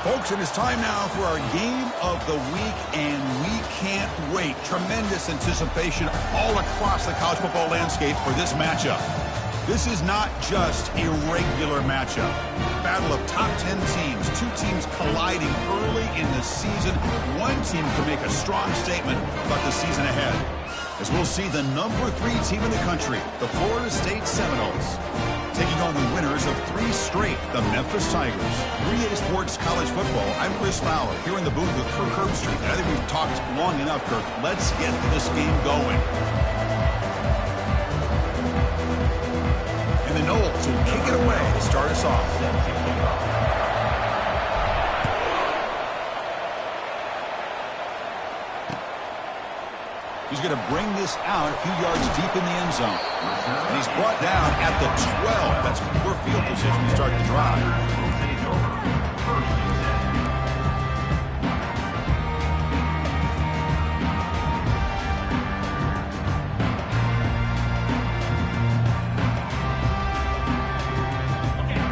Folks, it is time now for our game of the week, and we can't wait. Tremendous anticipation all across the college football landscape for this matchup. This is not just a regular matchup. Battle of top 10 teams, two teams colliding early in the season. One team can make a strong statement about the season ahead, as we'll see the number 3 team in the country, the Florida State Seminoles, taking on the winners of 3 straight, the Memphis Tigers. 3A Sports College Football. I'm Chris Fowler, here in the booth with Kirk Herbstreit. And I think we've talked long enough, Kirk. Let's get this game going. And the Noles will kick it away to start us off. He's going to bring this out a few yards deep in the end zone. And he's brought down at the 12. That's poor field position to start the drive.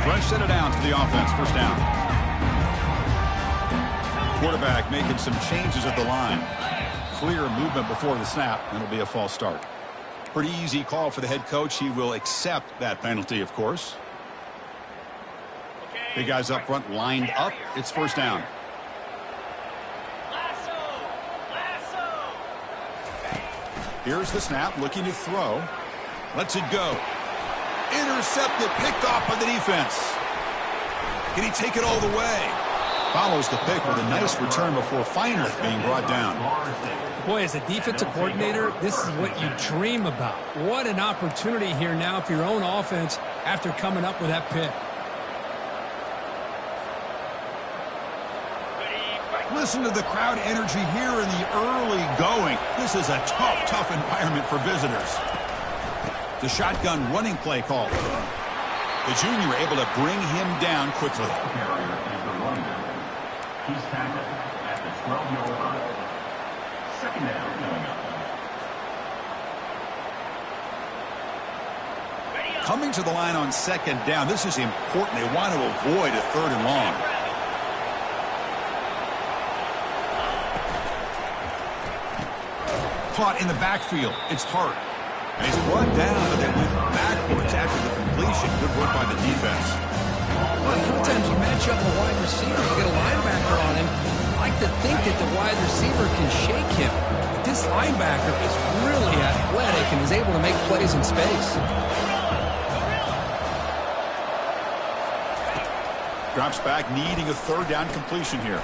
Fresh set of downs for the offense. First down. Quarterback making some changes at the line. Clear movement before the snap, and it'll be a false start. Pretty easy call for the head coach. He will accept that penalty, of course. Big guys up front lined up. It's first down. Here's the snap, looking to throw. Lets it go. Intercepted, picked off by the defense. Can he take it all the way? Follows the pick with a nice return before Feiner being brought down. Boy, as a defensive coordinator, this is what you dream about. What an opportunity here now for your own offense after coming up with that pick. Listen to the crowd energy here in the early going. This is a tough environment for visitors. The shotgun running play call. The junior able to bring him down quickly. He's tackled at the 12-yard line. Second down coming up. Coming to the line on second down. This is important. They want to avoid a third and long. Caught in the backfield. It's Hart. And he's brought down, but they went backwards after the completion. Good work by the defense. Well, sometimes you match up a wide receiver, you get a linebacker on him. I like to think that the wide receiver can shake him. But this linebacker is really athletic and is able to make plays in space. Drops back, needing a third down completion here.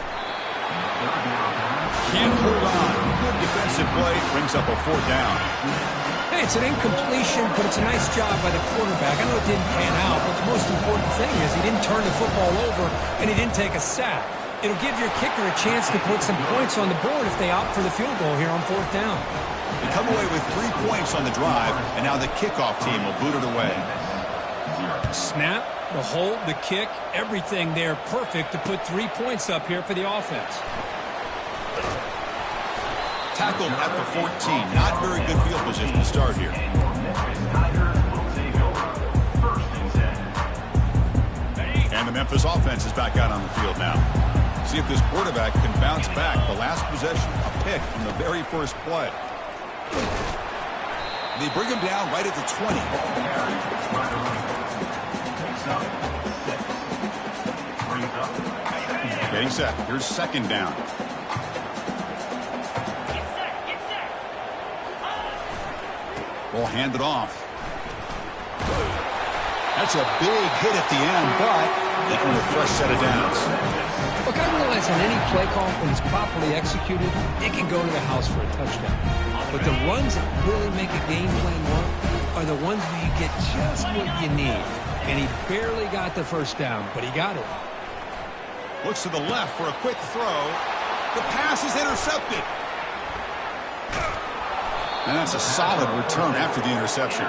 Can't hold on. Good defensive play. Brings up a fourth down. Hey, it's an incompletion, but it's a nice job by the quarterback. I know it didn't pan out, but the most important thing is he didn't turn the football over and he didn't take a sack. It'll give your kicker a chance to put some points on the board if they opt for the field goal here on fourth down. They come away with 3 points on the drive, and now the kickoff team will boot it away. Snap, the hold, the kick, everything there perfect to put 3 points up here for the offense. Tackled at the 14. Not very good field position to start here. And the Memphis offense is back out on the field now. See if this quarterback can bounce back. The last possession, a pick from the very first play. They bring him down right at the 20. Getting set. Here's second down. Ball handed off. That's a big hit at the end, but they can a fresh set of downs. Look, I realize on any play call, when it's properly executed, it can go to the house for a touchdown. But the runs that really make a game plan work are the ones where you get just what you need. And he barely got the first down, but he got it. Looks to the left for a quick throw. The pass is intercepted. And that's a solid return after the interception.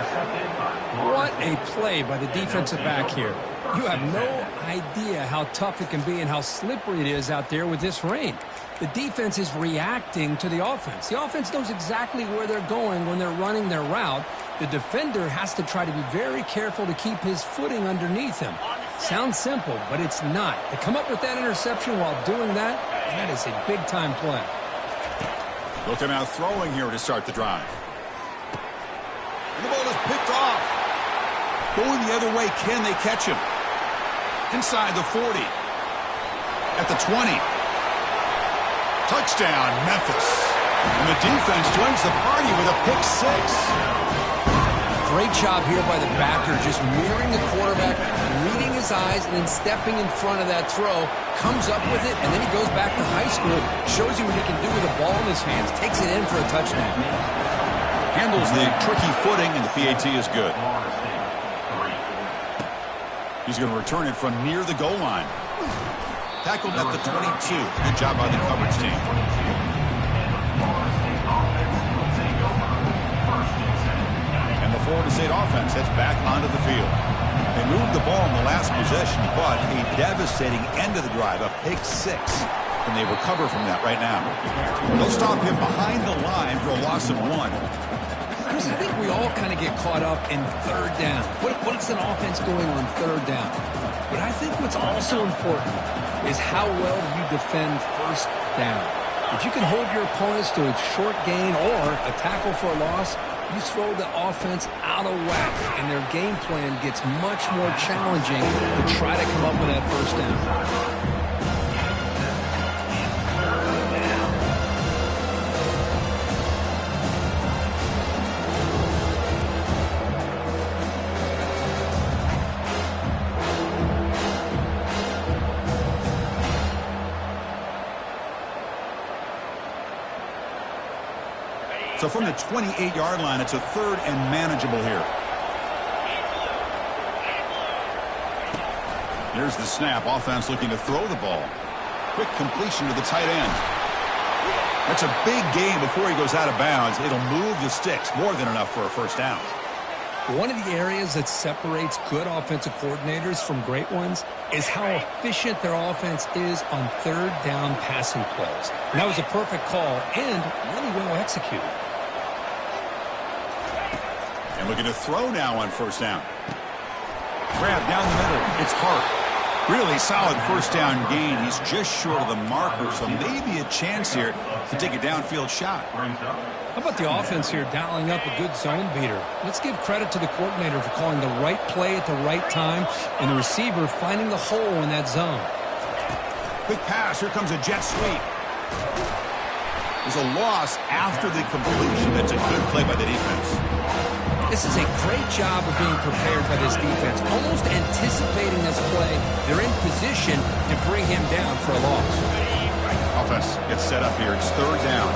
What a play by the defensive back here. You have no idea how tough it can be and how slippery it is out there with this rain. The defense is reacting to the offense. The offense knows exactly where they're going when they're running their route. The defender has to try to be very careful to keep his footing underneath him. Sounds simple, but it's not. To come up with that interception while doing that, that is a big-time play. Look him out throwing here to start the drive. And the ball is picked off. Going the other way, can they catch him? Inside the 40. At the 20. Touchdown, Memphis. And the defense joins the party with a pick 6. Great job here by the backer, just mirroring the quarterback, reading his eyes, and then stepping in front of that throw, comes up with it, and then he goes back to high school, shows you what he can do with the ball in his hands, takes it in for a touchdown. Handles the tricky footing, and the PAT is good. He's going to return it from near the goal line. Tackled at the 22. Good job by the coverage team. And the Florida State offense heads back onto the field. They moved the ball in the last possession, but a devastating end of the drive, a pick 6. And they recover from that right now. They'll stop him behind the line for a loss of 1. Chris, I think we all kind of get caught up in third down. What's an offense going on third down? But I think what's also important is how well do you defend first down. If you can hold your opponents to a short gain or a tackle for a loss, you throw the offense out of whack, and their game plan gets much more challenging to try to come up with that first down. So from the 28-yard line, it's a third and manageable here. Here's the snap. Offense looking to throw the ball. Quick completion to the tight end. That's a big gain before he goes out of bounds. It'll move the sticks, more than enough for a first down. One of the areas that separates good offensive coordinators from great ones is how efficient their offense is on third down passing plays. And that was a perfect call and really well executed. And looking to throw now on first down. Grab down the middle. It's Park. Really solid first down gain. He's just short of the marker, so maybe a chance here to take a downfield shot. How about the offense here dialing up a good zone beater? Let's give credit to the coordinator for calling the right play at the right time and the receiver finding the hole in that zone. Quick pass. Here comes a jet sweep. There's a loss after the completion. That's a good play by the defense. This is a great job of being prepared by this defense, almost anticipating this play. They're in position to bring him down for a loss. Offense gets set up here. It's third down.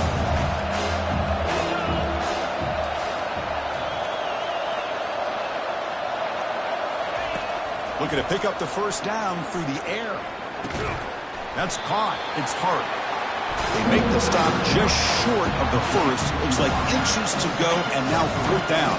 Looking to pick up the first down through the air. That's caught. It's Hart. They make the stop just short of the first. Looks like inches to go, and now fourth down.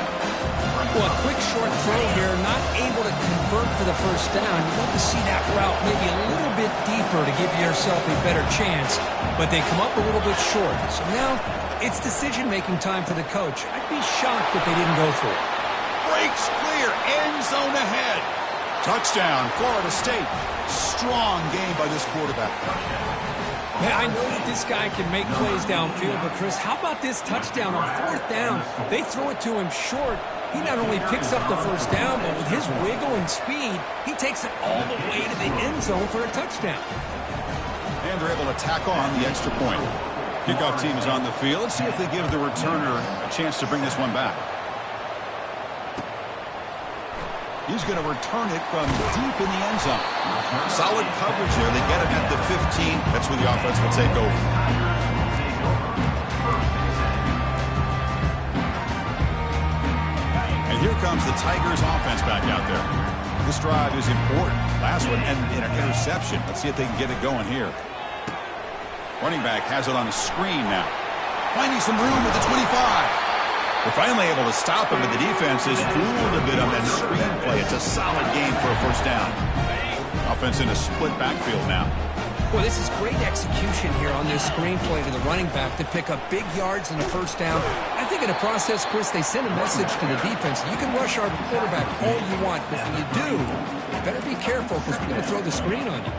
Well, a quick short throw here, not able to convert for the first down. You'd love to see that route maybe a little bit deeper to give yourself a better chance, but they come up a little bit short. So now it's decision-making time for the coach. I'd be shocked if they didn't go for it. Breaks clear, end zone ahead. Touchdown, Florida State. Strong game by this quarterback. Man, I know that this guy can make plays downfield, but Chris, how about this touchdown on fourth down? They throw it to him short. He not only picks up the first down, but with his wiggle and speed, he takes it all the way to the end zone for a touchdown. And they're able to tack on the extra point. Kickoff team is on the field. Let's see if they give the returner a chance to bring this one back. He's going to return it from deep in the end zone. Solid coverage there. They get it at the 15. That's where the offense will take over. And here comes the Tigers offense back out there. This drive is important. Last one ended in an interception. Let's see if they can get it going here. Running back has it on the screen now. Finding some room at the 25. They're finally able to stop him, but the defense is fooled a bit on that screen play. It's a solid game for a first down. Offense in a split backfield now. Well, this is great execution here on this screenplay to the running back to pick up big yards and a first down. I think in the process, Chris, they send a message to the defense. You can rush our quarterback all you want, but when you do, you better be careful because we're going to throw the screen on you.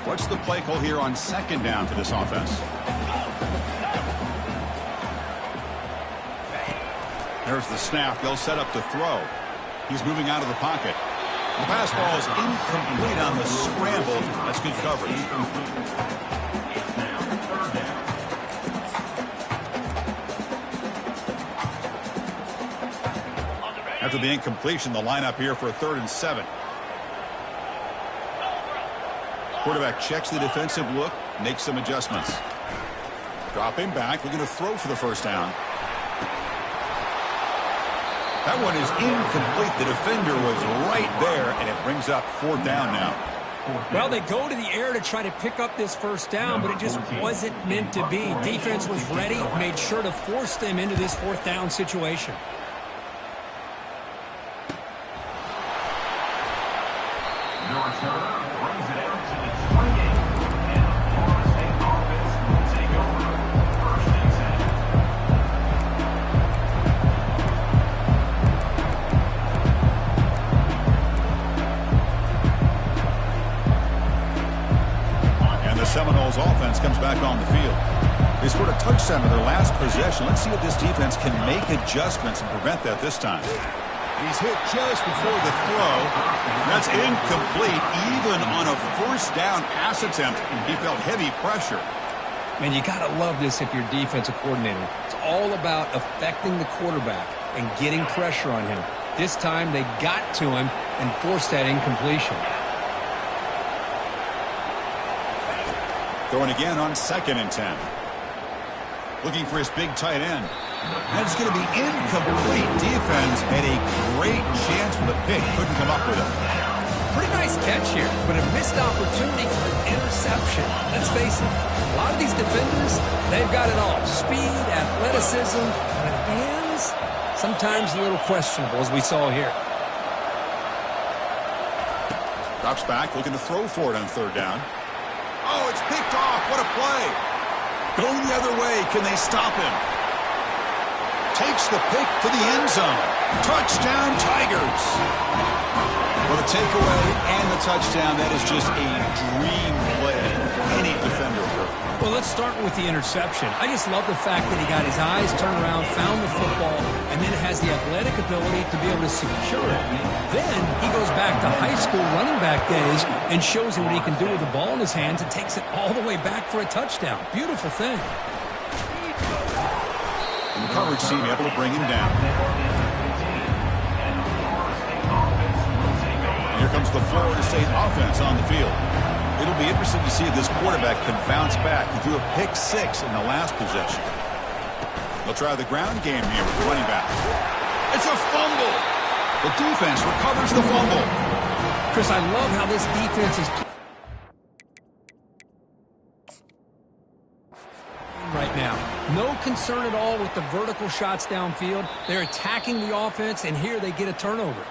What's the play call here on second down for this offense? There's the snap. They'll set up to throw. He's moving out of the pocket. The pass ball is incomplete on the scramble. That's good coverage. After the incompletion, the lineup here for a 3rd and 7. Quarterback checks the defensive look, makes some adjustments. Dropping back, looking to throw for the first down. That one is incomplete. The defender was right there, and it brings up 4th down now. Well, they go to the air to try to pick up this first down, but it just wasn't meant to be. Defense was ready, made sure to force them into this 4th down situation. Seminoles offense comes back on the field. They scored a touchdown in their last possession. Let's see if this defense can make adjustments and prevent that this time. He's hit just before the throw. That's incomplete. Even on a first down pass attempt, he felt heavy pressure. Man, you got to love this if you're defensive coordinator. It's all about affecting the quarterback and getting pressure on him. This time they got to him and forced that incompletion. Throwing again on 2nd and 10. Looking for his big tight end. That's going to be incomplete. Defense had a great chance for the pick. Couldn't come up with it. Pretty nice catch here, but a missed opportunity for an interception. Let's face it, a lot of these defenders, they've got it all. Speed, athleticism, but hands, sometimes a little questionable, as we saw here. Drops back, looking to throw for it on 3rd down. Oh, it's picked off. What a play. Going the other way. Can they stop him? Takes the pick to the end zone. Touchdown, Tigers. Well, the takeaway and the touchdown, that is just a dream play. Any defender could. Well, let's start with the interception. I just love the fact that he got his eyes turned around, found the football, and then has the athletic ability to be able to secure it. Then he goes back to high school running back days and shows him what he can do with the ball in his hands and takes it all the way back for a touchdown. Beautiful thing. And the coverage team able to bring him down. And here comes the Florida State offense on the field. It'll be interesting to see if this quarterback can bounce back. He threw a pick 6 in the last possession. They'll try the ground game here with the running back. It's a fumble. The defense recovers the fumble. Chris, I love how this defense is right now. No concern at all with the vertical shots downfield. They're attacking the offense, and here they get a turnover.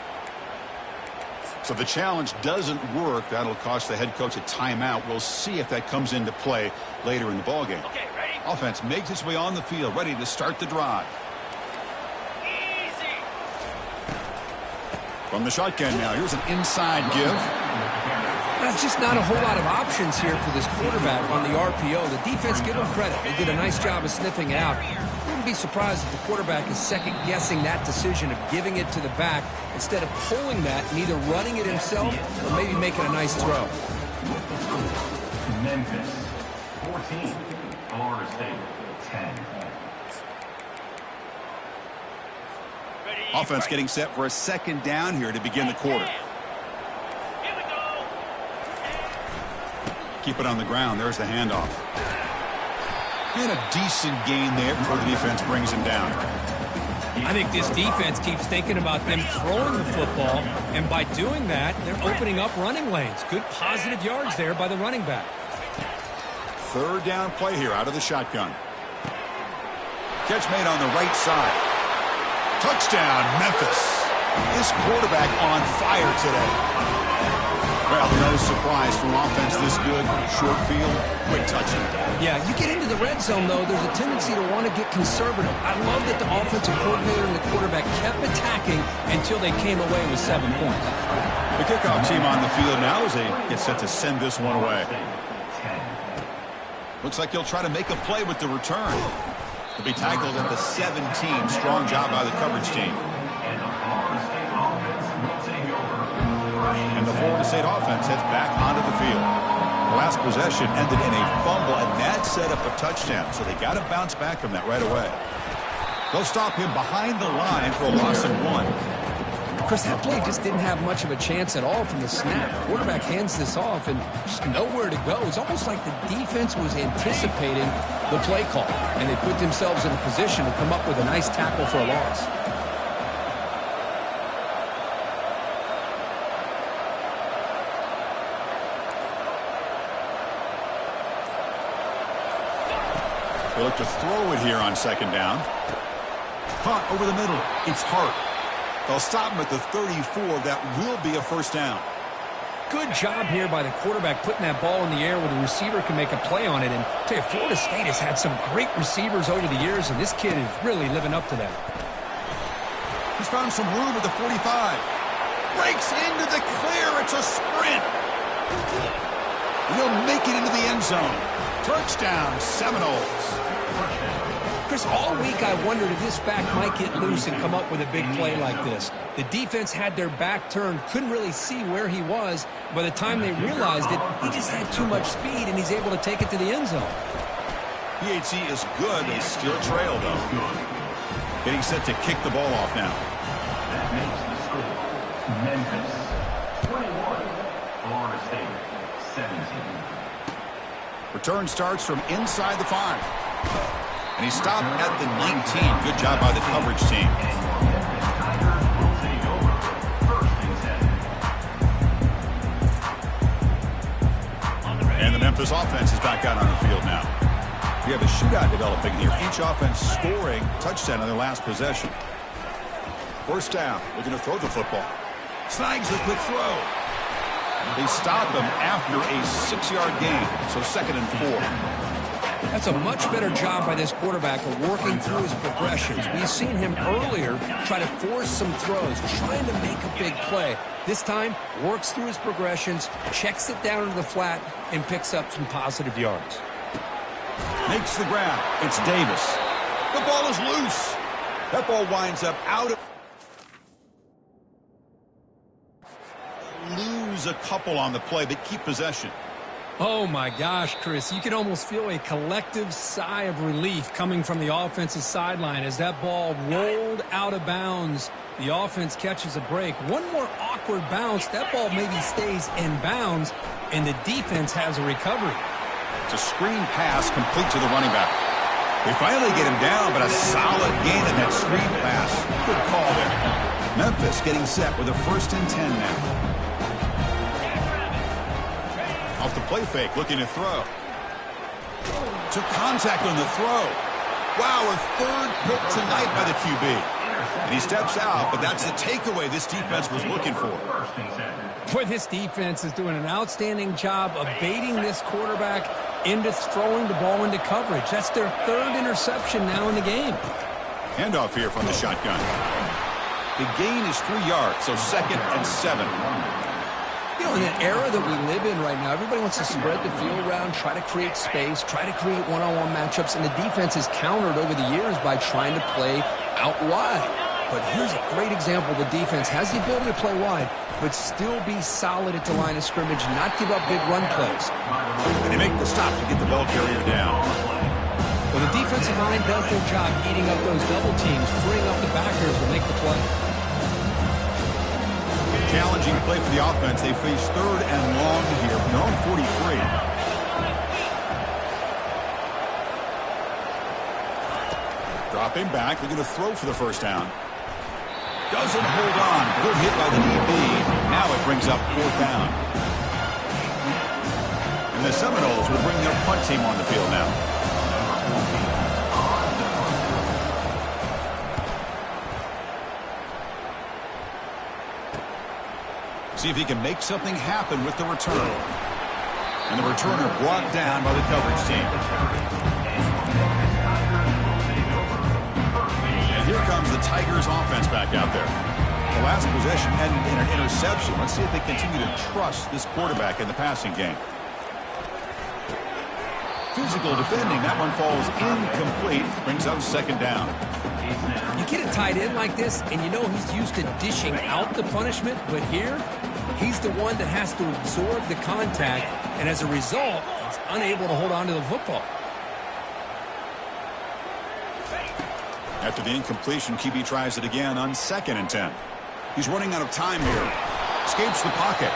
So the challenge doesn't work. That'll cost the head coach a timeout. We'll see if that comes into play later in the ballgame. Okay, ready? Offense makes its way on the field, ready to start the drive. Easy. From the shotgun now, here's an inside give. There's just not a whole lot of options here for this quarterback on the RPO. The defense, give them credit. They did a nice job of sniffing it out. Wouldn't be surprised if the quarterback is second-guessing that decision of giving it to the back instead of pulling that and either running it himself or maybe making a nice throw. Memphis, 14. Florida State, 10. Offense getting set for a 2nd down here to begin the quarter. Keep it on the ground. There's the handoff. And a decent gain there before the defense brings him down. I think this defense keeps thinking about them throwing the football, and by doing that, they're opening up running lanes. Good positive yards there by the running back. 3rd down play here out of the shotgun. Catch made on the right side. Touchdown, Memphis. This quarterback on fire today. Well, no surprise from offense this good. Short field, quick touching. Yeah, you get into the red zone, though, there's a tendency to want to get conservative. I love that the offensive coordinator and the quarterback kept attacking until they came away with 7 points. The kickoff team on the field now as they get set to send this one away. Looks like he'll try to make a play with the return. He'll be tackled at the 17. Strong job by the coverage team. And the Florida State offense heads back onto the field. The last possession ended in a fumble, and that set up a touchdown. So they got to bounce back from that right away. They'll stop him behind the line for a loss of 1. Chris, that play just didn't have much of a chance at all from the snap. The quarterback hands this off and just nowhere to go. It's almost like the defense was anticipating the play call, and they put themselves in a position to come up with a nice tackle for a loss. They look to throw it here on second down. Caught over the middle. It's Hart. They'll stop him at the 34. That will be a first down. Good job here by the quarterback putting that ball in the air where the receiver can make a play on it. And I tell you, Florida State has had some great receivers over the years, and this kid is really living up to that. He's found some room at the 45. Breaks into the clear. It's a sprint. He'll make it into the end zone. Touchdown, Seminoles. Chris, all week I wondered if this back might get loose and come up with a big play like this. The defense had their back turned, couldn't really see where he was. By the time they realized it, he just had too much speed, and he's able to take it to the end zone. PHC is good. They still trail, though. Getting set to kick the ball off now. That makes the score Memphis 21, Florida State 17. Return starts from inside the 5. And he stopped at the 19. Good job by the coverage team. And the Memphis offense is back out on the field now. We have a shootout developing here. Each offense scoring touchdown on their last possession. First down. Looking to throw the football. Snags a quick throw. They stop him after a 6-yard gain. So 2nd and 4. That's a much better job by this quarterback of working through his progressions. We've seen him earlier try to force some throws, trying to make a big play. This time, works through his progressions, checks it down into the flat, and picks up some positive yards. Makes the grab. It's Davis. The ball is loose. That ball winds up out of... Lose a couple on the play, but keep possession. Oh, my gosh, Chris. You can almost feel a collective sigh of relief coming from the offensive sideline as that ball rolled out of bounds. The offense catches a break. One more awkward bounce. That ball maybe stays in bounds, and the defense has a recovery. It's a screen pass complete to the running back. They finally get him down, but a solid gain in that screen pass. Good call there. Memphis getting set with a 1st and 10 now. Off the play fake, looking to throw. Took contact on the throw. Wow, a 3rd pick tonight by the QB. And he steps out, but that's the takeaway this defense was looking for. Boy, this defense is doing an outstanding job of baiting this quarterback into throwing the ball into coverage. That's their 3rd interception now in the game. Handoff here from the shotgun. The gain is 3 yards, so 2nd and 7. You know, in the era that we live in right now, everybody wants to spread the field around, try to create space, try to create one-on-one matchups, and the defense has countered over the years by trying to play out wide. But here's a great example. The defense has the ability to play wide, but still be solid at the line of scrimmage, not give up big run plays. And they make the stop to get the ball carrier down. Well, the defensive line does their job eating up those double teams, freeing up the backers to make the play. Challenging play for the offense. They face 3rd and long here from their own 43. Dropping back. They're going to throw for the first down. Doesn't hold on. Good hit by the DB. Now it brings up 4th down. And the Seminoles will bring their punt team on the field now. See if he can make something happen with the return. And the returner brought down by the coverage team. And here comes the Tigers offense back out there. The last possession ended in an interception. Let's see if they continue to trust this quarterback in the passing game. Physical defending. That one falls incomplete. Brings up second down. You get a tight end like this, and you know he's used to dishing out the punishment, but here, he's the one that has to absorb the contact, and as a result, he's unable to hold on to the football. After the incompletion, QB tries it again on 2nd and 10. He's running out of time here. Escapes the pocket.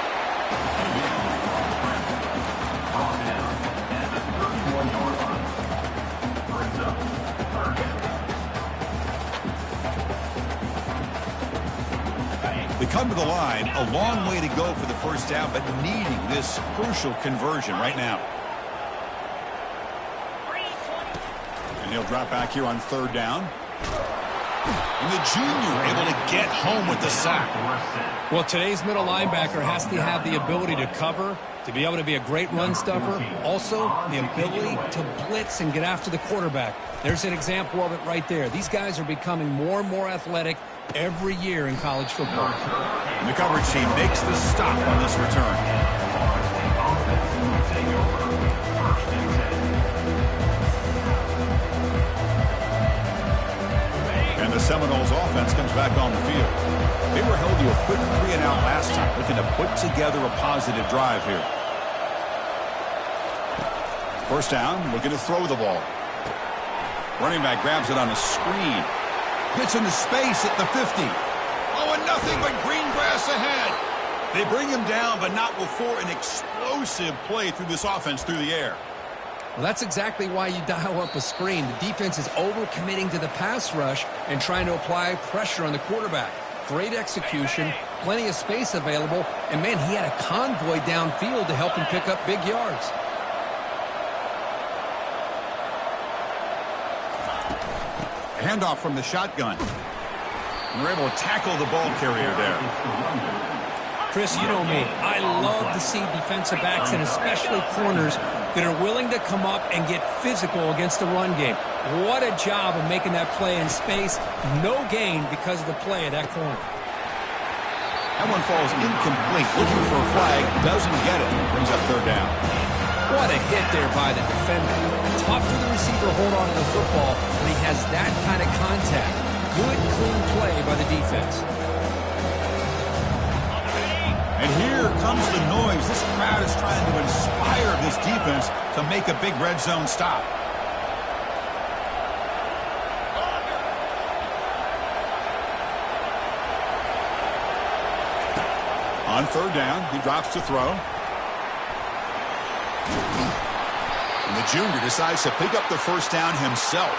They come to the line, a long way to go for the first down, but needing this crucial conversion right now. And he'll drop back here on 3rd down. And the junior able to get home with the sack. Well, today's middle linebacker has to have the ability to cover, to be able to be a great run stuffer, also the ability to blitz and get after the quarterback. There's an example of it right there. These guys are becoming more and more athletic every year in college football. And the coverage team makes the stop on this return. And the Seminoles offense comes back on the field. They were held to a quick 3-and-out last time, looking to put together a positive drive here. First down, looking to throw the ball. Running back grabs it on a screen. Gets into space at the 50. Oh, and nothing but green grass ahead. They bring him down, but not before an explosive play through this offense through the air. Well, that's exactly why you dial up a screen. The defense is overcommitting to the pass rush and trying to apply pressure on the quarterback. Great execution, plenty of space available, and, man, he had a convoy downfield to help him pick up big yards. Handoff from the shotgun. And they're able to tackle the ball carrier there. Chris, you know me. I love to see defensive backs and especially corners that are willing to come up and get physical against the run game. What a job of making that play in space. No gain because of the play of that corner. That one falls incomplete. Looking for a flag. Doesn't get it. Brings up 3rd down. What a hit there by the defender. Tough for the receiver to hold on to the football when he has that kind of contact. Good, clean play by the defense. And here comes the noise. This crowd is trying to inspire this defense to make a big red zone stop. On 3rd down, he drops to throw. And the junior decides to pick up the first down himself.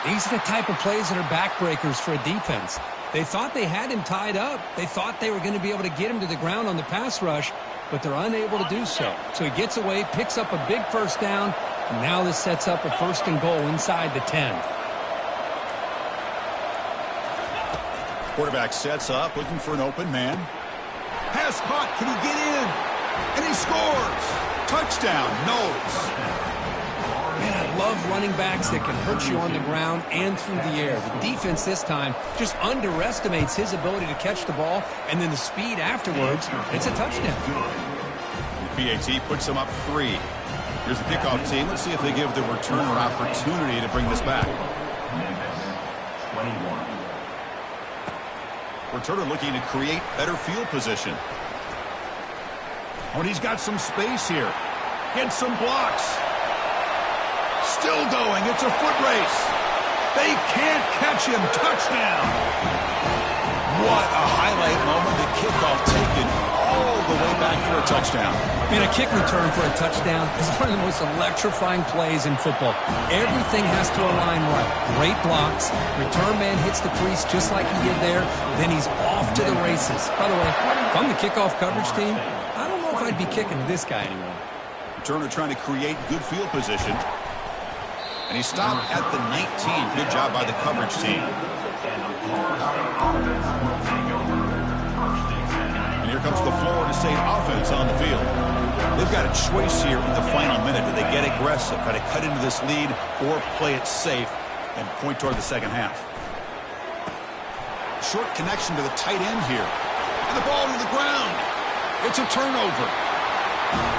These are the type of plays that are backbreakers for a defense. They thought they had him tied up. They thought they were going to be able to get him to the ground on the pass rush, but they're unable to do so. So he gets away, picks up a big first down, and now this sets up a 1st and goal inside the 10. Quarterback sets up, looking for an open man. Pass caught. Can he get in? And he scores. Touchdown, Noles. Man, I love running backs that can hurt you on the ground and through the air. The defense this time just underestimates his ability to catch the ball, and then the speed afterwards, it's a touchdown. The PAT puts him up 3. Here's the kickoff team. Let's see if they give the returner opportunity to bring this back. Returner looking to create better field position. Oh, and he's got some space here. Gets some blocks. Still going. It's a foot race. They can't catch him. Touchdown. What a highlight moment. The kickoff taken all the way back for a touchdown. And a kick return for a touchdown is one of the most electrifying plays in football. Everything has to align right. Great blocks. Return man hits the crease just like he did there. Then he's off to the races. By the way, if I'm the kickoff coverage team, I don't know if I'd be kicking to this guy anymore. Returner trying to create good field position. And he stopped at the 19. Good job by the coverage team. And here here comes the Florida State offense on the field. They've got a choice here in the final minute. Do they get aggressive, try to cut into this lead, or play it safe and point toward the second half? Short connection to the tight end here. And the ball to the ground. It's a turnover.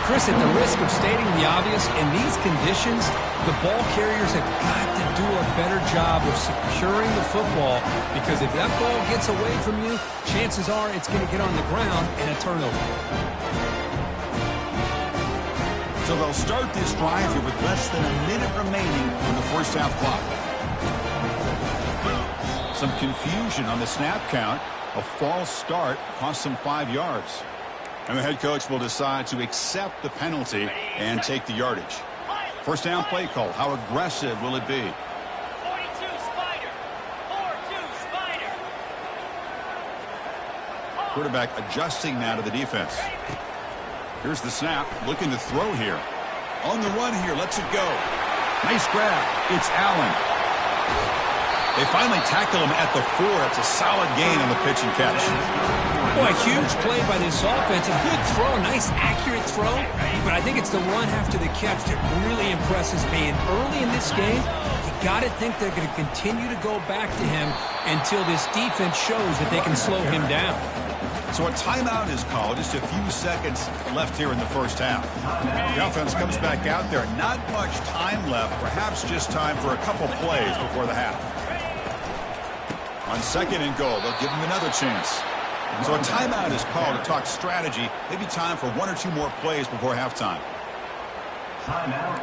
Chris, at the risk of stating the obvious, in these conditions, the ball carriers have got to do a better job of securing the football, because if that ball gets away from you, chances are it's going to get on the ground and a turnover. So they'll start this drive here with less than a minute remaining on the first half clock. Some confusion on the snap count. A false start cost them 5 yards. And the head coach will decide to accept the penalty and take the yardage. First down play call. How aggressive will it be? 42 Spider. 4-2 Spider. Quarterback adjusting now to the defense. Here's the snap. Looking to throw here. On the run here. Lets it go. Nice grab. It's Allen. They finally tackle him at the 4. It's a solid gain on the pitch and catch. Boy, a huge play by this offense. A good throw, nice accurate throw. But I think it's the run after the catch that really impresses me. And early in this game, you got to think they're going to continue to go back to him until this defense shows that they can slow him down. So a timeout is called. Just a few seconds left here in the first half. The offense comes back out there. Not much time left. Perhaps just time for a couple plays before the half. On second and goal, they'll give him another chance. So a timeout is called to talk strategy. Maybe time for 1 or 2 more plays before halftime. Timeout.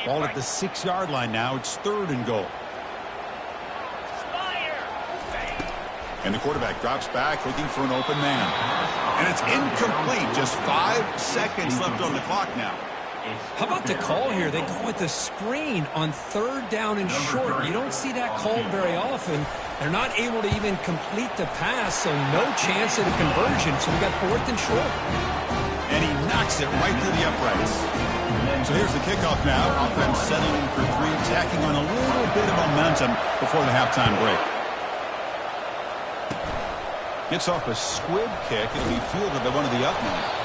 Ball at the 6-yard line now. It's third and goal. And the quarterback drops back looking for an open man. And it's incomplete. Just 5 seconds left on the clock now. How about the call here? They go with the screen on third down and short. You don't see that called very often. They're not able to even complete the pass, so no chance at a conversion. So we got fourth and short. And he knocks it right through the uprights. So here's the kickoff now. Offense settling for 3, tacking on a little bit of momentum before the halftime break. Gets off a squib kick. It'll be fielded by one of the up men.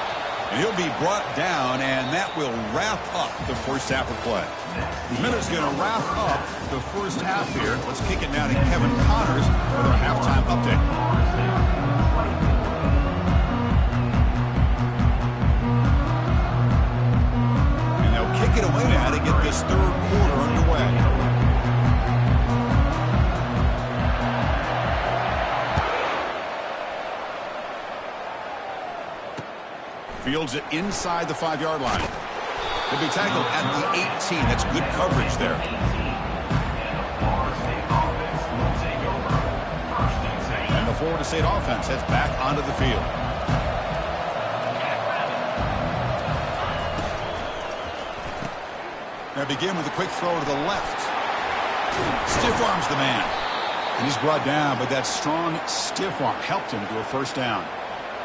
And he'll be brought down, and that will wrap up the first half of play. Miller's going to wrap up the first half here. Let's kick it now to Kevin Connors with our halftime update. And they'll kick it away now to get this third quarter underway. Fields it inside the 5-yard line. He'll be tackled at the 18. That's good coverage there. And the Florida State offense heads back onto the field. Now begin with a quick throw to the left. Stiff arms the man. And he's brought down, but that strong stiff arm helped him to a first down.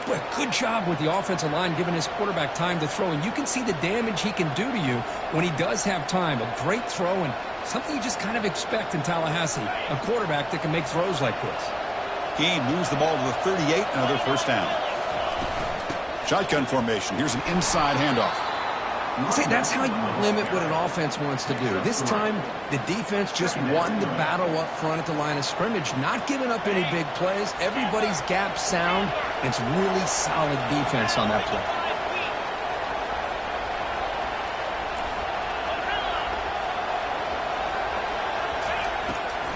Boy, good job with the offensive line giving his quarterback time to throw. And you can see the damage he can do to you when he does have time. A great throw and something you just kind of expect in Tallahassee. A quarterback that can make throws like this. Game moves the ball to the 38, another first down. Shotgun formation. Here's an inside handoff. See, that's how you limit what an offense wants to do. This time, the defense just won the battle up front at the line of scrimmage, not giving up any big plays. Everybody's gap sound. It's really solid defense on that play.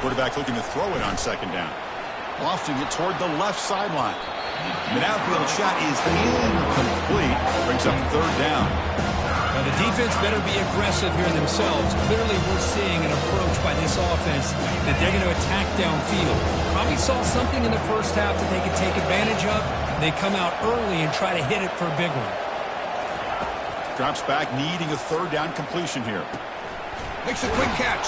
Quarterback looking to throw it on second down. Lofting it toward the left sideline. The outfield shot is incomplete. Brings up third down. Now, the defense better be aggressive here themselves. Clearly, we're seeing an approach by this offense that they're going to attack downfield. Probably saw something in the first half that they could take advantage of. They come out early and try to hit it for a big one. Drops back, needing a third down completion here. Makes a quick catch.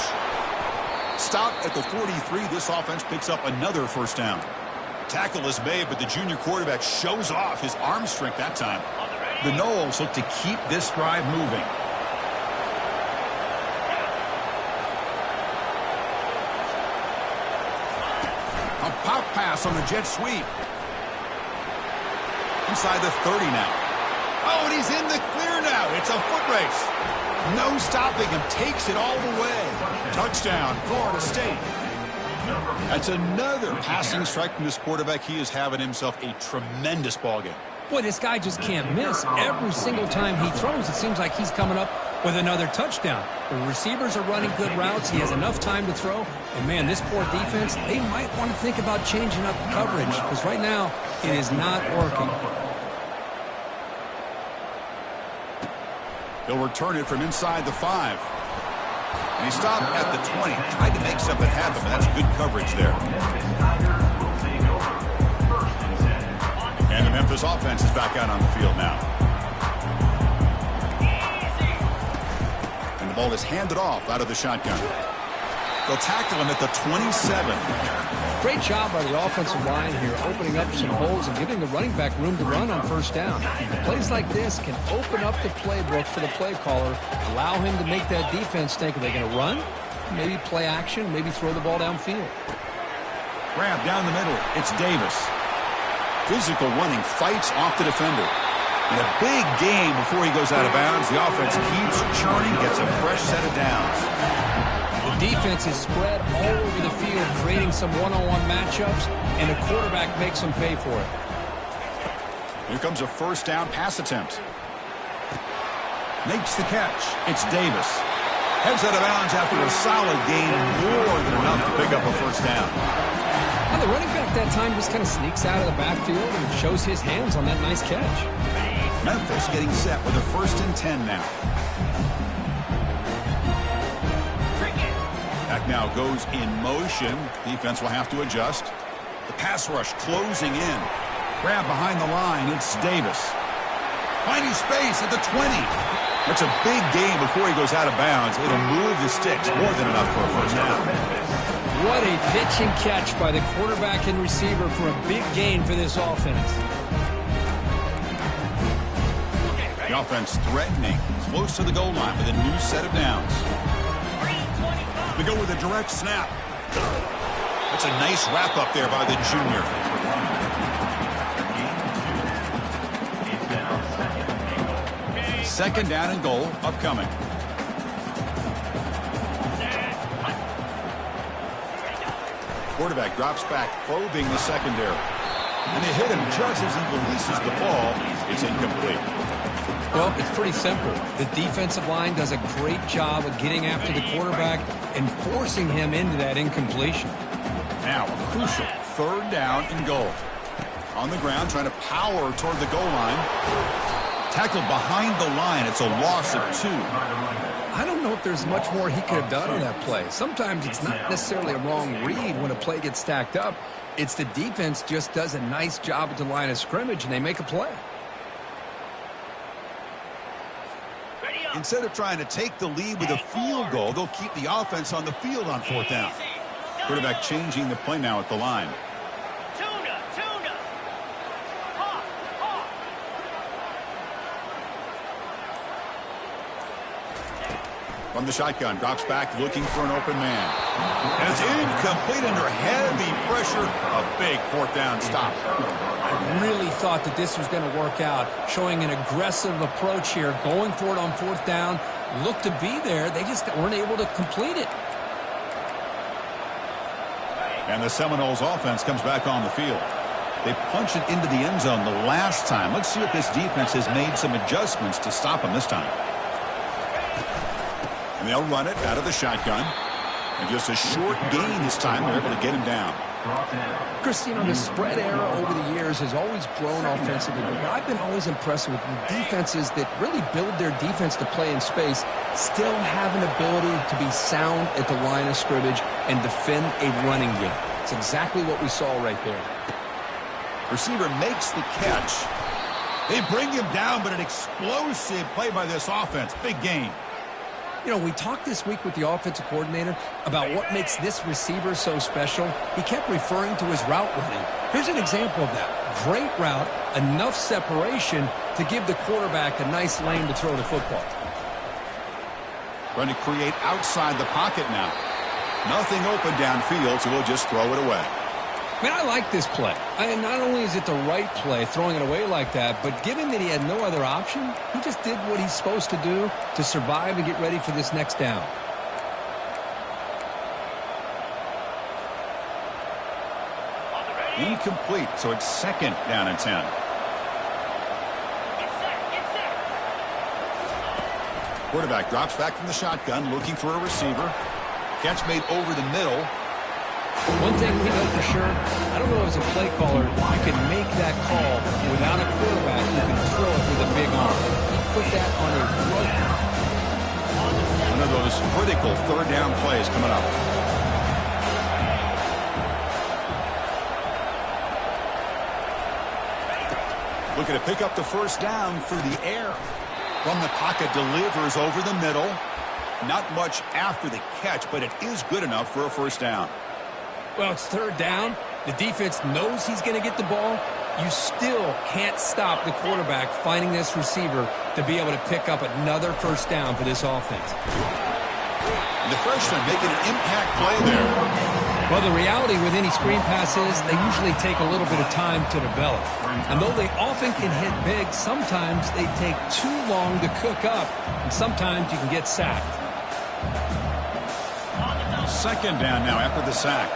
Stop at the 43. This offense picks up another first down. Tackle is made, but the junior quarterback shows off his arm strength that time. The Noles look to keep this drive moving. Pop pass on the jet sweep. Inside the 30 now. Oh, and he's in the clear now. It's a foot race. No stopping him. Takes it all the way. Touchdown, Florida State. That's another passing strike from this quarterback. He is having himself a tremendous ball game. Boy, this guy just can't miss. Every single time he throws, it seems like he's coming up with another touchdown. The receivers are running good routes. He has enough time to throw. And, man, this poor defense, they might want to think about changing up coverage because right now it is not working. He'll return it from inside the 5. And he stopped at the 20. Tried to make something happen, but that's good coverage there. And the Memphis offense is back out on the field now. And the ball is handed off out of the shotgun. They'll tackle him at the 27. Great job by the offensive line here, opening up some holes and giving the running back room to run on first down. Plays like this can open up the playbook for the play caller, allow him to make that defense think, are they going to run? Maybe play action, maybe throw the ball downfield. Grab down the middle. It's Davis. Physical running, fights off the defender. And a big game before he goes out of bounds. The offense keeps churning, gets a fresh set of downs. The defense is spread all over the field, creating some one-on-one matchups, and the quarterback makes them pay for it. Here comes a first down pass attempt. Makes the catch. It's Davis. Heads out of bounds after a solid gain, more than enough to pick up a first down. Now, the running back that time just kind of sneaks out of the backfield and shows his hands on that nice catch. Memphis getting set with a 1st and 10 now. Back now goes in motion. Defense will have to adjust. The pass rush closing in. Grab behind the line. It's Davis. Finding space at the 20. That's a big gain before he goes out of bounds. It'll move the sticks more than enough for a first down. What a pitch and catch by the quarterback and receiver for a big gain for this offense. The offense threatening, close to the goal line with a new set of downs. We go with a direct snap. That's a nice wrap up there by the junior. Second down and goal upcoming. Quarterback drops back, probing the secondary. And they hit him just as he releases the ball. It's incomplete. Well, it's pretty simple. The defensive line does a great job of getting after the quarterback and forcing him into that incompletion. Now, a crucial 3rd down and goal. On the ground, trying to power toward the goal line. Tackled behind the line. It's a loss of 2. I don't know if there's much more he could have done on that play. Sometimes it's not necessarily a wrong read when a play gets stacked up. It's the defense just does a nice job at the line of scrimmage, and they make a play. Instead of trying to take the lead with a field goal, they'll keep the offense on the field on 4th down. Quarterback changing the play now at the line. From the shotgun, drops back, looking for an open man. And it's incomplete under heavy pressure. A big 4th down stop. I really thought that this was going to work out, showing an aggressive approach here, going for it on 4th down. Looked to be there. They just weren't able to complete it. And the Seminoles offense comes back on the field. They punch it into the end zone the last time. Let's see if this defense has made some adjustments to stop them this time. And they'll run it out of the shotgun. And just a short gain this time. They're able to get him down. Chris, you know, the spread era over the years has always grown offensively. But I've been always impressed with the defenses that really build their defense to play in space, still have an ability to be sound at the line of scrimmage and defend a running game. It's exactly what we saw right there. Receiver makes the catch. They bring him down, but an explosive play by this offense. Big gain. You know, we talked this week with the offensive coordinator about what makes this receiver so special. He kept referring to his route running. Here's an example of that. Great route, enough separation to give the quarterback a nice lane to throw the football. Trying to create outside the pocket now. Nothing open downfield, so we'll just throw it away. Man, I like this play. Not only is it the right play, throwing it away like that, but given that he had no other option, he just did what he's supposed to do to survive and get ready for this next down. Incomplete, so it's 2nd down and 10. Quarterback drops back from the shotgun, looking for a receiver. Catch made over the middle. One thing we know for sure, I don't know as a play caller, you can make that call without a quarterback who can throw it with a big arm. He put that on a rope. One of those critical 3rd down plays coming up. Looking to pick up the 1st down through the air. From the pocket, delivers over the middle. Not much after the catch, but it is good enough for a 1st down. Well, it's 3rd down. The defense knows he's going to get the ball. You still can't stop the quarterback finding this receiver to be able to pick up another 1st down for this offense. And the freshman making an impact play there. Well, the reality with any screen pass is they usually take a little bit of time to develop. And though they often can hit big, sometimes they take too long to cook up, and sometimes you can get sacked. 2nd down now after the sack.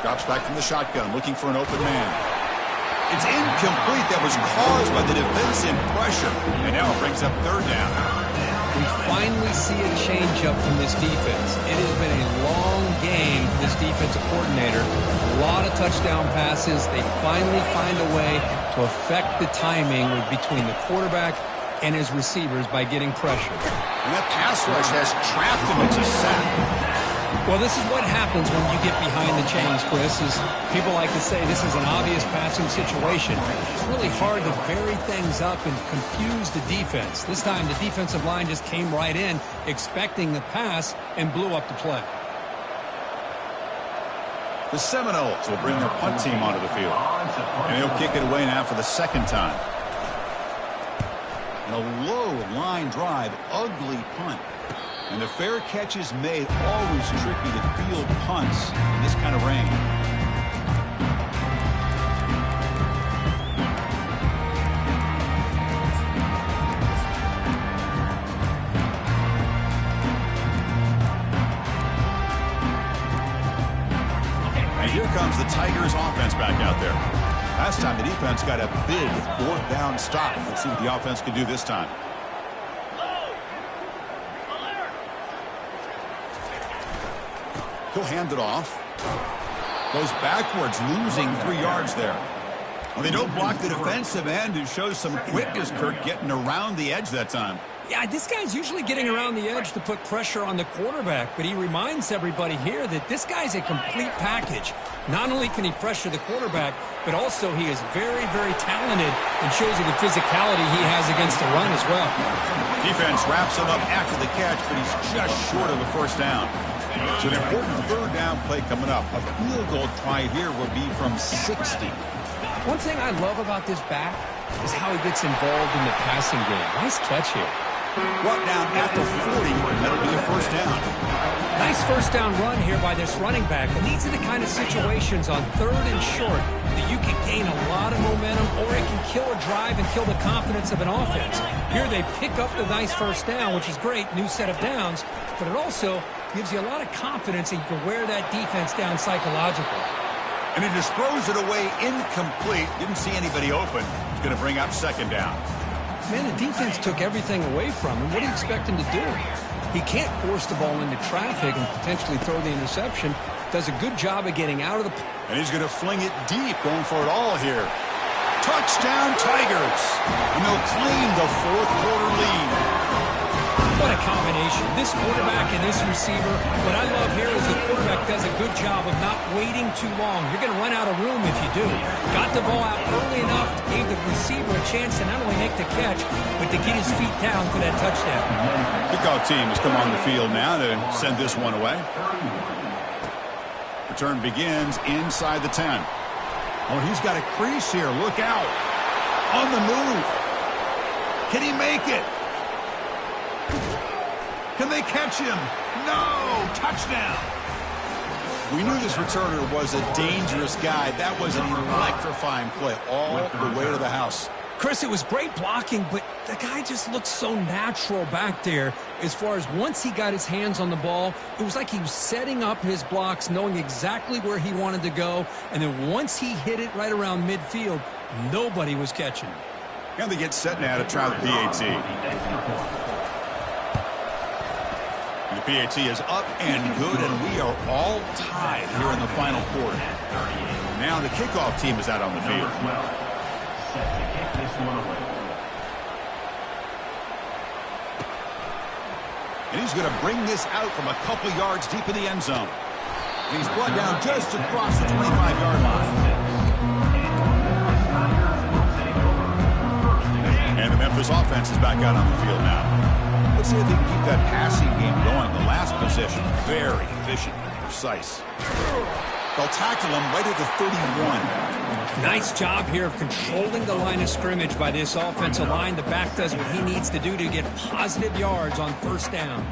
Drops back from the shotgun, looking for an open man. It's incomplete. That was caused by the defensive pressure. And now it brings up 3rd down. We finally see a change-up from this defense. It has been a long game for this defensive coordinator. A lot of touchdown passes. They finally find a way to affect the timing between the quarterback and his receivers by getting pressure. And that pass rush has trapped him into sack. Well, this is what happens when you get behind the chains, Chris, is people like to say this is an obvious passing situation. It's really hard to vary things up and confuse the defense. This time, the defensive line just came right in, expecting the pass, and blew up the play. The Seminoles will bring their punt team onto the field. And they'll kick it away now for the 2nd time. And a low line drive, ugly punt. And the fair catch is made. Always tricky to field punts in this kind of rain. And here comes the Tigers offense back out there. Last time the defense got a big 4th down stop. Let's see what the offense can do this time. He'll hand it off. Goes backwards, losing 3 yards there. Well, they don't block the defensive end, who shows some quickness, Kirk, getting around the edge that time. Yeah, this guy's usually getting around the edge to put pressure on the quarterback, but he reminds everybody here that this guy's a complete package. Not only can he pressure the quarterback, but also he is very, very talented and shows you the physicality he has against the run as well. Defense wraps him up after the catch, but he's just short of the 1st down. So an important 3rd down play coming up. A field goal try here will be from 60. One thing I love about this back is how he gets involved in the passing game. Nice catch here. Brought down at the 40, and that'll be a 1st down. Nice 1st down run here by this running back. And these are the kind of situations on 3rd and short that you can gain a lot of momentum, or it can kill a drive and kill the confidence of an offense. Here they pick up the nice 1st down, which is great, new set of downs, but it also gives you a lot of confidence that you can wear that defense down psychologically. And he just throws it away incomplete. Didn't see anybody open. He's going to bring up 2nd down. Man, the defense took everything away from him. What do you expect him to do? He can't force the ball into traffic and potentially throw the interception. Does a good job of getting out of the... And he's going to fling it deep, going for it all here. Touchdown, Tigers. And they'll claim the 4th quarter lead. What a combination. This quarterback and this receiver. What I love here is the quarterback does a good job of not waiting too long. You're going to run out of room if you do. Got the ball out early enough to give the receiver a chance to not only make the catch, but to get his feet down for that touchdown. Kickoff team has come on the field now to send this one away. Return begins inside the 10. Oh, he's got a crease here. Look out. On the move. Can he make it? Can they catch him? No! Touchdown! We knew this returner was a dangerous guy. That was an electrifying play all the way to the house. Chris, it was great blocking, but the guy just looked so natural back there. As far as once he got his hands on the ball, it was like he was setting up his blocks, knowing exactly where he wanted to go. And then once he hit it right around midfield, nobody was catching him. And they get set now to try the PAT. And the PAT is up and good, and we are all tied here in the final quarter. Now the kickoff team is out on the field. And he's going to bring this out from a couple yards deep in the end zone. And he's brought down just across the 25-yard line. And the Memphis offense is back out on the field now. Let's see if they can keep that passing game going. The last possession, very efficient and precise. They'll tackle him right at the 31. Nice job here of controlling the line of scrimmage by this offensive line. The back does what he needs to do to get positive yards on first down.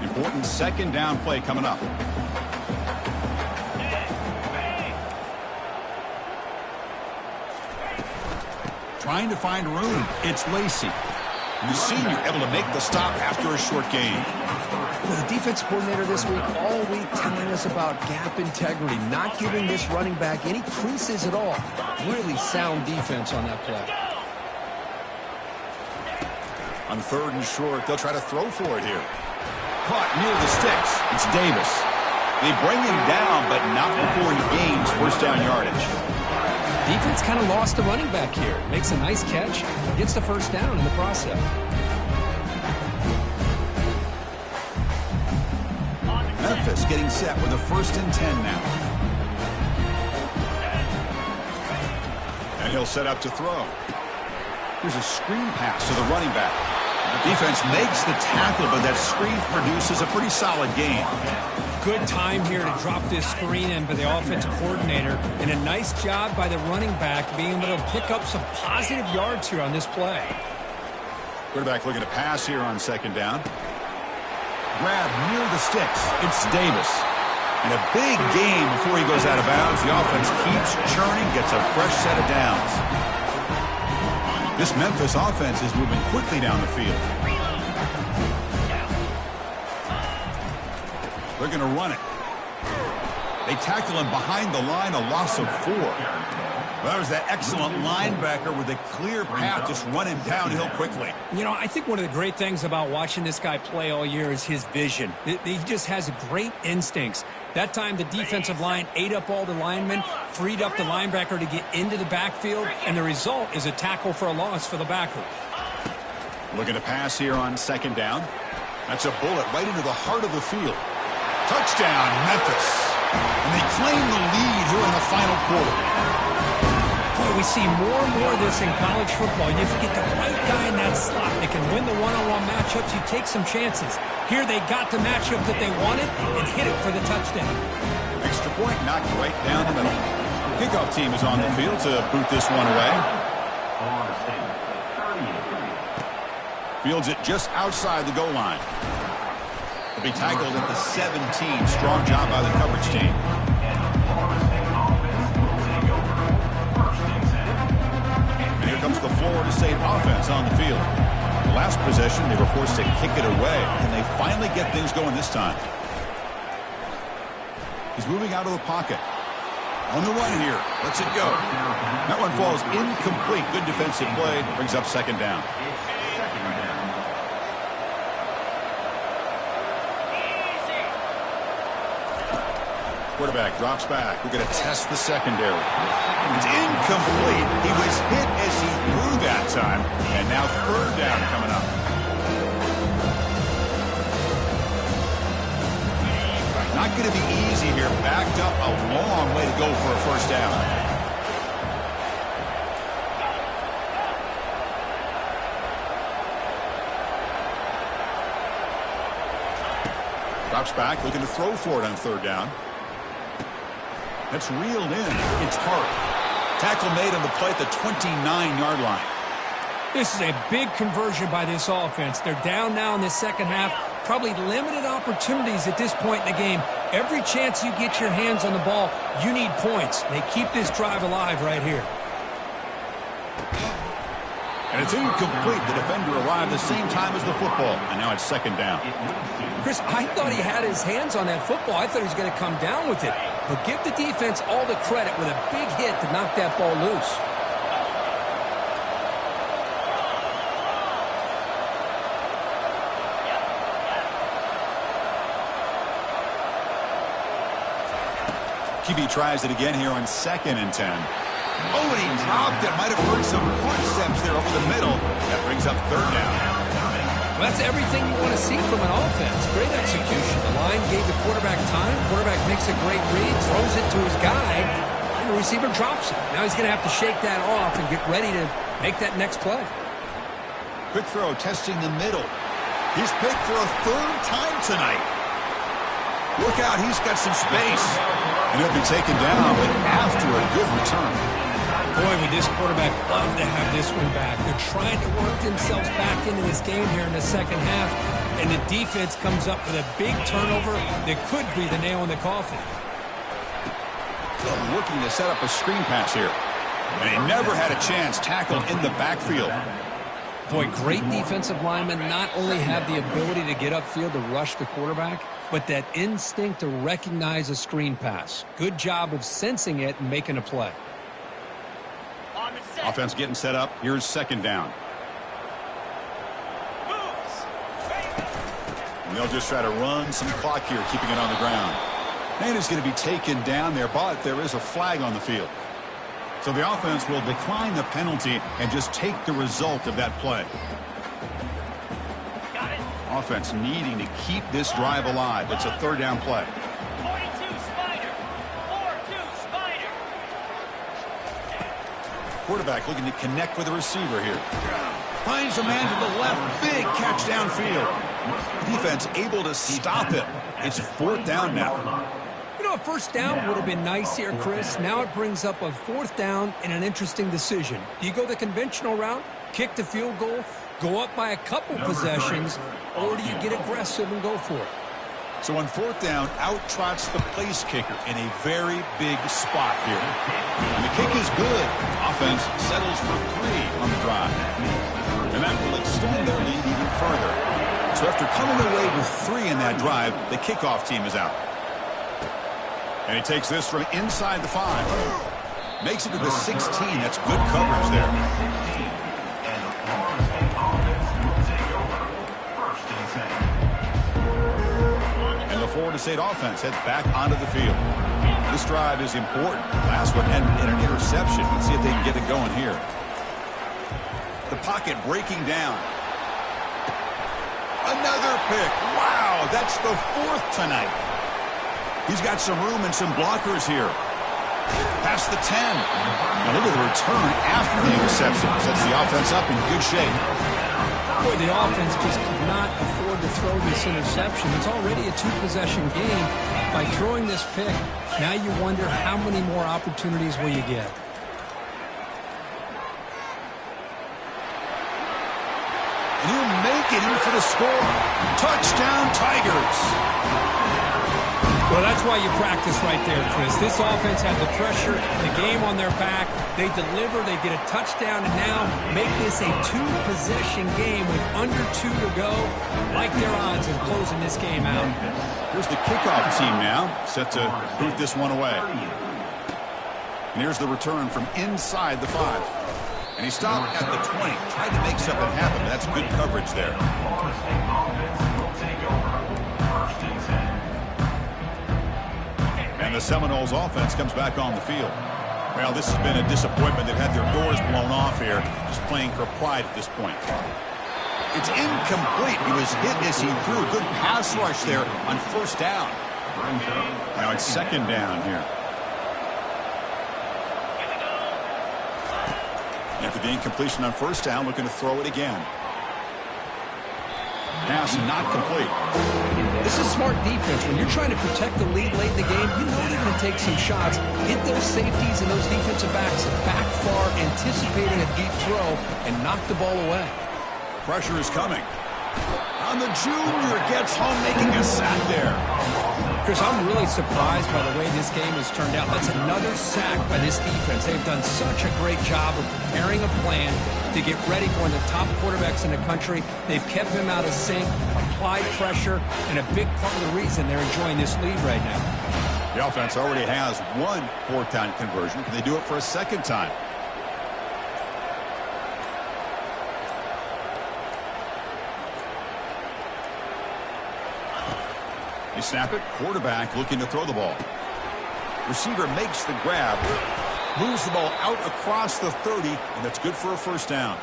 Important second down play coming up. Trying to find room. It's Lacey. The senior able to make the stop after a short gain. Well, the defense coordinator this week, all week telling us about gap integrity, not giving this running back any creases at all. Really sound defense on that play. On third and short, they'll try to throw for it here. Caught near the sticks. It's Davis. They bring him down, but not before he gains first down yardage. Defense kind of lost the running back here. Makes a nice catch, gets the first down in the process. Memphis getting set with a 1st and 10 now. And he'll set up to throw. Here's a screen pass to the running back. The defense makes the tackle, but that screen produces a pretty solid gain. Good time here to drop this screen in by the offensive coordinator, and a nice job by the running back being able to pick up some positive yards here on this play. Quarterback looking to pass here on second down. Grab near the sticks. It's Davis. And a big gain before he goes out of bounds. The offense keeps churning, gets a fresh set of downs. This Memphis offense is moving quickly down the field. They're going to run it. They tackle him behind the line, a loss of 4. Well, that was that excellent linebacker with a clear path, just running downhill quickly. You know, I think one of the great things about watching this guy play all year is his vision. He just has great instincts. That time, the defensive line ate up all the linemen, freed up the linebacker to get into the backfield, and the result is a tackle for a loss for the backer. Looking to pass here on second down. That's a bullet right into the heart of the field. Touchdown, Memphis. And they claim the lead here in the final quarter. Boy, we see more and more of this in college football. If you get the right guy in that slot that can win the one-on-one matchups, you take some chances. Here they got the matchup that they wanted and hit it for the touchdown. Extra point knocked right down the middle. Kickoff team is on the field to boot this one away. Fields it just outside the goal line. He'll be tackled at the 17. Strong job by the coverage team. And here comes the Florida State offense on the field. The last possession, they were forced to kick it away. And they finally get things going this time. He's moving out of the pocket. On the run here. Lets it go. That one falls incomplete. Good defensive play. Brings up second down. Quarterback drops back. We're going to test the secondary. It's incomplete. He was hit as he threw that time. And now third down coming up. Not going to be easy here. Backed up a long way to go for a first down. Drops back, looking to throw for it on third down. That's reeled in. It's Hart. Tackle made on the play at the 29-yard line. This is a big conversion by this offense. They're down now in the second half. probably limited opportunities at this point in the game. Every chance you get your hands on the ball, you need points. They keep this drive alive right here. And it's incomplete. The defender arrived the same time as the football, and now it's second down. Chris, I thought he had his hands on that football. I thought he was going to come down with it. But give the defense all the credit with a big hit to knock that ball loose. QB tries it again here on 2nd and 10. Oh, and he dropped it. Might have heard some footsteps there over the middle. That brings up 3rd down. Well, that's everything you want to see from an offense. Great execution. The line gave the quarterback time. Quarterback makes a great read, throws it to his guy, and the receiver drops it. Now he's going to have to shake that off and get ready to make that next play. Quick throw, testing the middle. He's picked for a 3rd time tonight. Look out, he's got some space. And he'll be taken down, but after a good return. Boy, would this quarterback love to have this one back. They're trying to work themselves back into this game here in the second half, and the defense comes up with a big turnover that could be the nail in the coffin. Looking to set up a screen pass here. And he never had a chance tackled in the backfield. Boy, great defensive linemen not only have the ability to get upfield to rush the quarterback, but that instinct to recognize a screen pass. Good job of sensing it and making a play. Offense getting set up. Here's 2nd down. And they'll just try to run some clock here, keeping it on the ground. And it's going to be taken down there, but there is a flag on the field. So the offense will decline the penalty and just take the result of that play. Offense needing to keep this drive alive. It's a 3rd down play. 42 Spider. 4-2 Spider. Quarterback looking to connect with the receiver here. Finds a man to the left. Big catch downfield. Defense able to stop it. It's 4th down now. You know, a 1st down would have been nice here, Chris. Now it brings up a 4th down and an interesting decision. Do you go the conventional route, kick the field goal, go up by a couple possessions, or do you get aggressive and go for it? So on 4th down, out trots the place kicker in a very big spot here. And the kick is good. Offense settles for 3 on the drive. And that will extend their lead even further. So after coming away with 3 in that drive, the kickoff team is out. And he takes this from inside the 5. Makes it to the 16. That's good coverage there. Florida State offense heads back onto the field. This drive is important. Last one ended in an interception. Let's see if they can get it going here. The pocket breaking down. Another pick. Wow, that's the 4th tonight. He's got some room and some blockers here. Past the 10. Now look at the return after the interception. Sets the offense up in good shape. Boy, the offense just could not afford to throw this interception. It's already a 2-possession game. By throwing this pick, now you wonder how many more opportunities will you get. And he'll make it in for the score. Touchdown, Tigers. Well, that's why you practice right there, Chris. This offense had the pressure, the game on their back. They deliver, they get a touchdown, and now make this a 2-possession game with under 2 to go. Like their odds of closing this game out. Here's the kickoff team now, set to boot this one away. And here's the return from inside the 5. And he stopped at the 20. Tried to make something happen, but that's good coverage there. And the Seminoles offense comes back on the field. Well, this has been a disappointment. They've had their doors blown off here, just playing for pride at this point. It's incomplete. He was hit as he threw. Good pass rush there on 1st down. Now it's 2nd down here. After the incompletion on 1st down, looking to throw it again. Pass not complete. This is smart defense. When you're trying to protect the lead late in the game, you know they're going to take some shots. Hit those safeties and those defensive backs back far, anticipating a deep throw, and knock the ball away. Pressure is coming. And the junior gets home making a sack there. Chris, I'm really surprised by the way this game has turned out. That's another sack by this defense. They've done such a great job of preparing a plan to get ready for one of the top quarterbacks in the country. They've kept him out of sync, applied pressure, and a big part of the reason they're enjoying this lead right now. The offense already has one fourth-down conversion. Can they do it for a second time? They snap it. Quarterback looking to throw the ball. Receiver makes the grab. Moves the ball out across the 30, and that's good for a first down.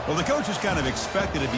Well, the coach is kind of expected to be